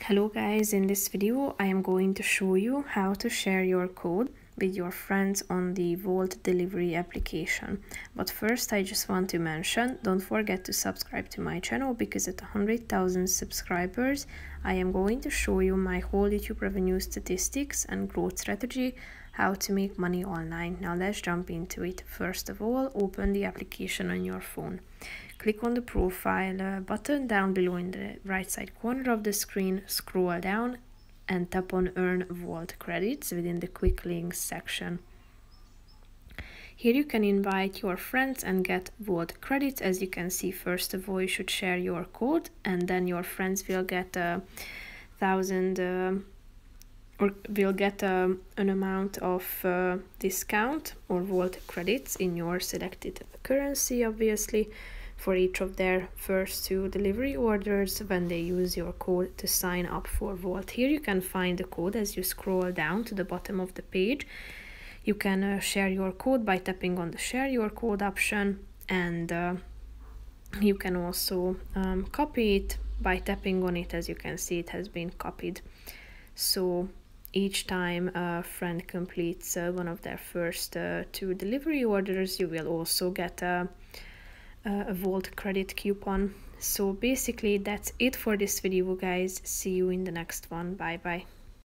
Hello guys, in this video I am going to show you how to share your code with your friends on the Wolt Delivery application. But first I just want to mention, don't forget to subscribe to my channel because at 100,000 subscribers I am going to show you my whole YouTube revenue statistics and growth strategy, how to make money online. Now let's jump into it. First of all, open the application on your phone. Click on the profile button down below in the right side corner of the screen, scroll down and tap on Earn Wolt Credits within the Quick Links section. Here you can invite your friends and get Wolt Credits. As you can see, first of all you should share your code and then your friends will get an amount of discount or Wolt Credits in your selected currency, obviously, for each of their first 2 delivery orders when they use your code to sign up for Wolt. Here you can find the code as you scroll down to the bottom of the page. You can share your code by tapping on the share your code option, and you can also copy it by tapping on it. As you can see, it has been copied. So each time a friend completes one of their first 2 delivery orders, you will also get a Wolt credit coupon. So basically that's it for this video, guys. See you in the next one. Bye bye.